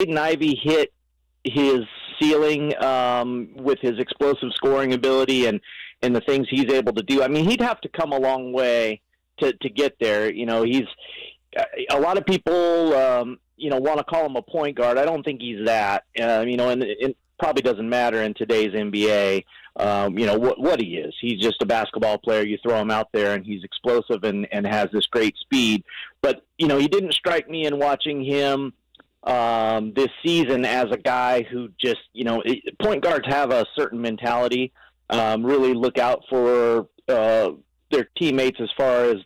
Jaden Ivey hit his ceiling with his explosive scoring ability and the things he's able to do. I mean, he'd have to come a long way to get there. You know, he's a lot of people, want to call him a point guard. I don't think he's that. And it probably doesn't matter in today's NBA. What he is. He's just a basketball player. You throw him out there, and he's explosive and has this great speed. But he didn't strike me in watching him this season as a guy who just, point guards have a certain mentality. Really look out for their teammates as far as,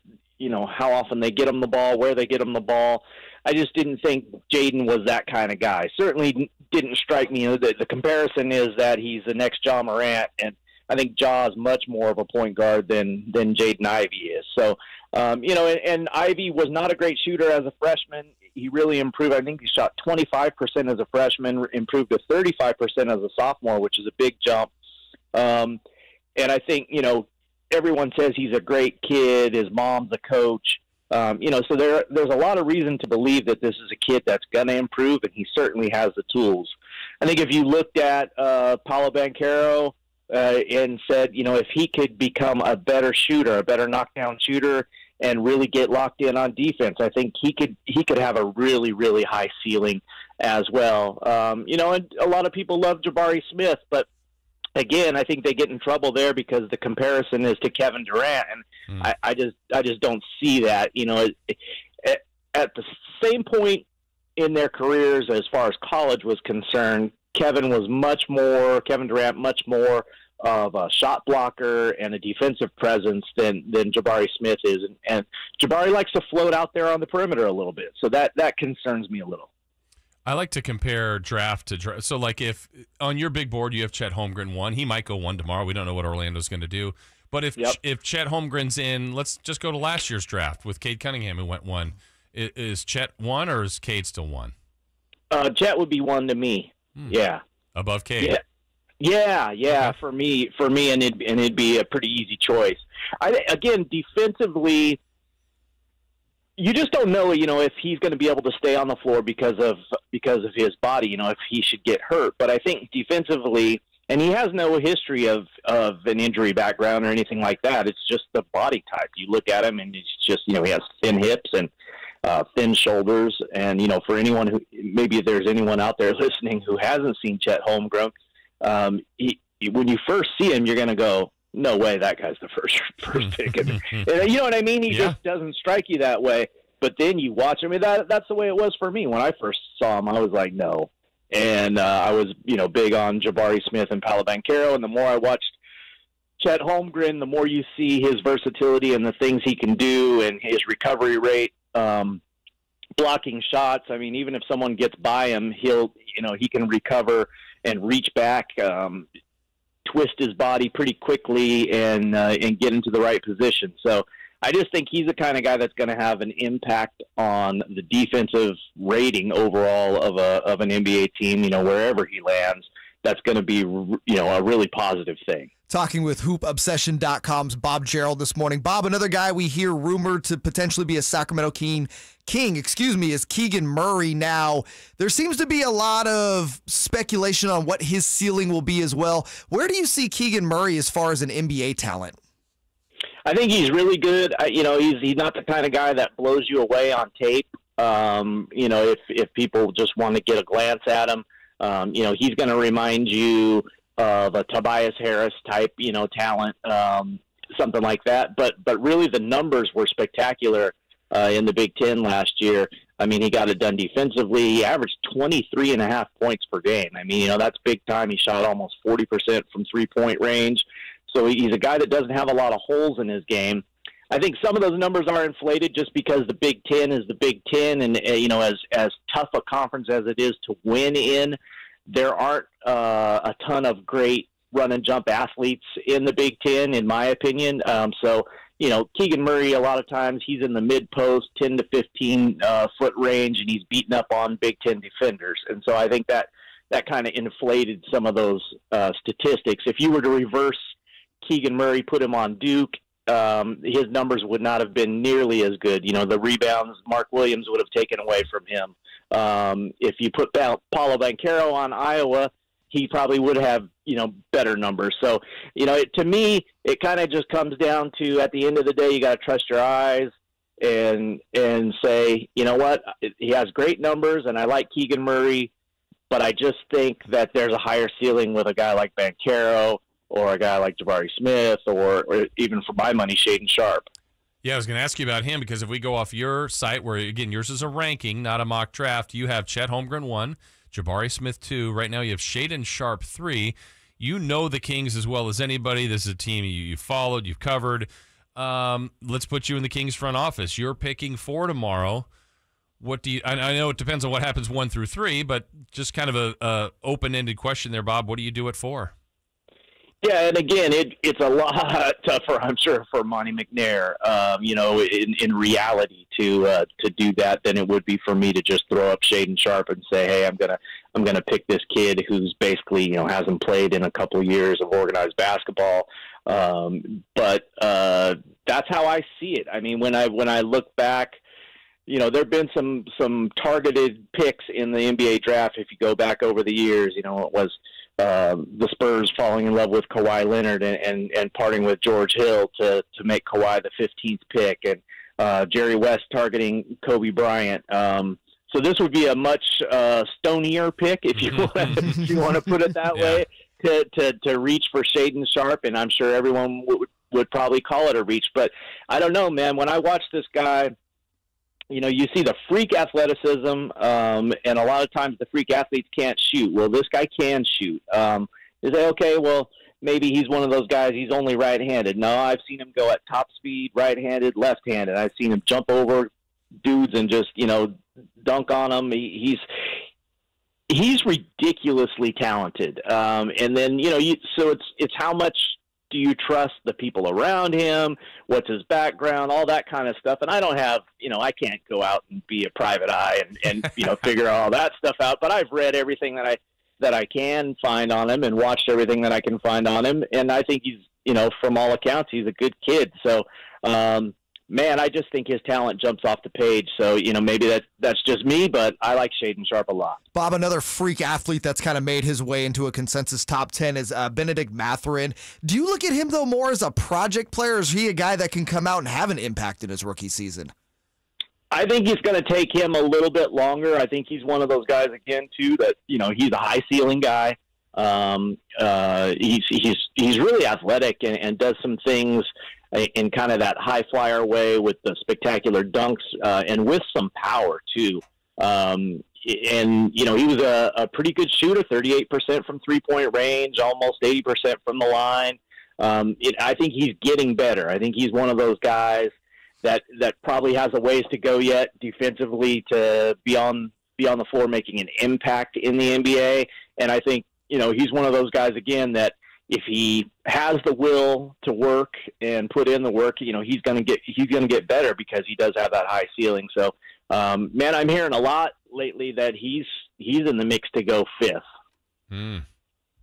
how often they get them the ball, where they get them the ball. I just didn't think Jaden was that kind of guy. Certainly didn't strike me. The comparison is that he's the next Ja Morant, and I think Ja is much more of a point guard than Jaden Ivey is. So, and Ivey was not a great shooter as a freshman. He really improved. I think he shot 25% as a freshman, improved to 35% as a sophomore, which is a big jump. And I think, everyone says he's a great kid. His mom's a coach. So there's a lot of reason to believe that this is a kid that's going to improve, and he certainly has the tools. I think if you looked at Paolo Banchero and said, if he could become a better shooter, a better knockdown shooter, and really get locked in on defense, I think he could have a really, really high ceiling as well. And a lot of people love Jabari Smith, but again, I think they get in trouble there because the comparison is to Kevin Durant, and I just don't see that. At the same point in their careers, as far as college was concerned, Kevin Durant much more of a shot blocker and a defensive presence than Jabari Smith is, and Jabari likes to float out there on the perimeter a little bit, so that concerns me a little. I like to compare draft to draft. So, like, if on your big board you have Chet Holmgren 1, he might go 1 tomorrow. We don't know what Orlando's going to do. But if Chet Holmgren's in, let's just go to last year's draft with Cade Cunningham, who went 1. Is Chet 1 or is Cade still 1? Chet would be 1 to me. Yeah, above Cade. Yeah. Okay. For me, and it'd be a pretty easy choice. Again, defensively, you just don't know, if he's going to be able to stay on the floor because of his body, if he should get hurt. But I think defensively, and he has no history of an injury background or anything like that. It's just the body type. You look at him, and it's just, he has thin hips and thin shoulders. And, for anyone who, maybe if there's anyone out there listening who hasn't seen Chet Holmgren, when you first see him, you're going to go, no way, that guy's the first pick. And you know what I mean? He just doesn't strike you that way. But then you watch him. That's the way it was for me. When I first saw him, I was like, no. And I was, big on Jabari Smith and Paolo Banchero. And the more I watched Chet Holmgren, the more you see his versatility and the things he can do and his recovery rate, blocking shots. I mean, even if someone gets by him, he can recover and reach back, twist his body pretty quickly and get into the right position. So I just think he's the kind of guy that's going to have an impact on the defensive rating overall of an NBA team, wherever he lands. That's going to be, a really positive thing. Talking with HoopObsession.com's Bob Gerould this morning. Bob, another guy we hear rumored to potentially be a Sacramento King, is Keegan Murray. Now, there seems to be a lot of speculation on what his ceiling will be as well. Where do you see Keegan Murray as far as an NBA talent? I think he's really good. He's not the kind of guy that blows you away on tape. If people just want to get a glance at him, he's going to remind you of a Tobias Harris type, talent, something like that. But really the numbers were spectacular in the Big Ten last year. I mean, he got it done defensively. He averaged 23.5 points per game. I mean, that's big time. He shot almost 40% from three-point range. So he's a guy that doesn't have a lot of holes in his game. I think some of those numbers are inflated just because the Big Ten is the Big Ten, and as tough a conference as it is to win in, there aren't a ton of great run and jump athletes in the Big Ten, in my opinion. Keegan Murray, a lot of times he's in the mid post, 10 to 15 foot range, and he's beaten up on Big Ten defenders. And so I think that kind of inflated some of those statistics. If you were to reverse Keegan Murray, put him on Duke, his numbers would not have been nearly as good. The rebounds Mark Williams would have taken away from him. If you put Paulo Banchero on Iowa, he probably would have, better numbers. So, to me, it kind of just comes down to, at the end of the day, you got to trust your eyes and say, you know what, he has great numbers, and I like Keegan Murray, but I just think that there's a higher ceiling with a guy like Banchero or a guy like Jabari Smith or even, for my money, Shaden Sharp. Yeah, I was going to ask you about him because if we go off your site, where, again, yours is a ranking, not a mock draft, you have Chet Holmgren 1, Jabari Smith 2. Right now you have Shaden Sharp 3. You know the Kings as well as anybody. This is a team you've followed, you've covered. Let's put you in the Kings front office. You're picking 4 tomorrow. What do you? I know it depends on what happens 1 through 3, but just kind of a open-ended question there, Bob. What do you do at 4? Yeah, and again, it's a lot tougher, I'm sure, for Monty McNair, in reality to do that than it would be for me to just throw up Shaden Sharp and say, hey, I'm gonna pick this kid who's basically, hasn't played in a couple of years of organized basketball. But that's how I see it. I mean, when I look back, there've been some targeted picks in the NBA draft. If you go back over the years, it was the Spurs falling in love with Kawhi Leonard and parting with George Hill to make Kawhi the 15th pick, and Jerry West targeting Kobe Bryant. So this would be a much stonier pick, if you want to put it that way, to reach for Shaden Sharp, and I'm sure everyone would probably call it a reach. But I don't know, man. When I watch this guy, you see the freak athleticism, and a lot of times the freak athletes can't shoot. Well, this guy can shoot. You say, okay, well, maybe he's one of those guys, he's only right-handed. No, I've seen him go at top speed, right-handed, left-handed. I've seen him jump over dudes and just, dunk on them. He's ridiculously talented. And then, so it's how much do you trust the people around him? What's his background? All that kind of stuff. And I don't have, I can't go out and be a private eye and figure all that stuff out. But I've read everything that I can find on him and watched everything that I can find on him. And I think he's, from all accounts, he's a good kid. So, man, I just think his talent jumps off the page. So, maybe that's just me, but I like Shaden Sharp a lot. Bob, another freak athlete that's kind of made his way into a consensus top 10 is Benedict Mathurin. Do you look at him, though, more as a project player, or is he a guy that can come out and have an impact in his rookie season? I think it's going to take him a little bit longer. I think he's one of those guys, again, too, that, he's a high-ceiling guy. He's really athletic and does some things in kind of that high flyer way with the spectacular dunks and with some power too. And he was a pretty good shooter, 38% from 3-point range, almost 80% from the line. I think he's getting better. I think he's one of those guys that probably has a ways to go yet defensively to be on the floor making an impact in the NBA. And I think, he's one of those guys, again, that if he has the will to work and put in the work, he's going to get better because he does have that high ceiling. So, man, I'm hearing a lot lately that he's in the mix to go 5th.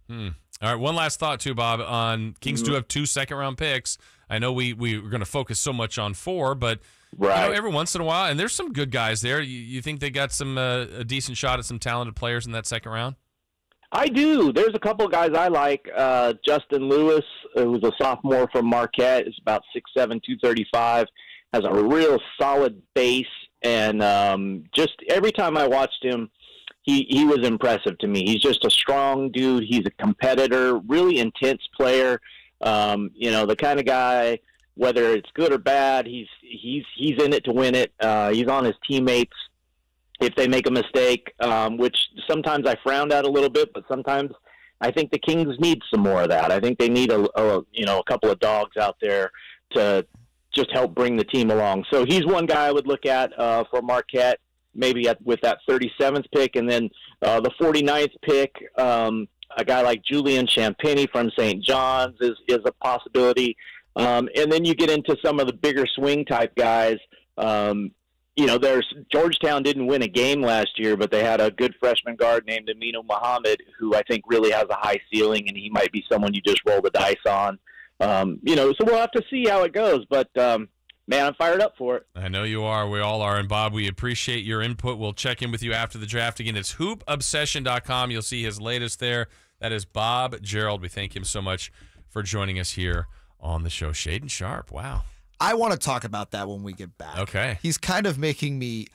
All right, one last thought too, Bob. On Kings do have 2 second-round picks. I know we're going to focus so much on 4, but right. Every once in a while, and there's some good guys there. You think they got some a decent shot at some talented players in that second round? I do. There's a couple of guys I like. Justin Lewis, who's a sophomore from Marquette, is about 6'7", 235, has a real solid base, and just every time I watched him, he was impressive to me. He's just a strong dude. He's a competitor, really intense player. The kind of guy, whether it's good or bad, he's in it to win it. He's on his teammates if they make a mistake, which sometimes I frowned at a little bit, but sometimes I think the Kings need some more of that. I think they need a couple of dogs out there to just help bring the team along. So he's one guy I would look at for Marquette, maybe with that 37th pick, and then the 49th pick, a guy like Julian Champagny from St. John's is a possibility. And then you get into some of the bigger swing type guys. There's Georgetown didn't win a game last year, but they had a good freshman guard named Aminu Muhammad, who I think really has a high ceiling, and he might be someone you just roll the dice on. So we'll have to see how it goes. But Man, I'm fired up for it. I know you are. We all are. And Bob, we appreciate your input. We'll check in with you after the draft. Again, it's hoopobsession.com. You'll see his latest there. That is Bob Gerould. We thank him so much for joining us here on the show. Shaden Sharp. Wow. I want to talk about that when we get back. Okay. He's kind of making me.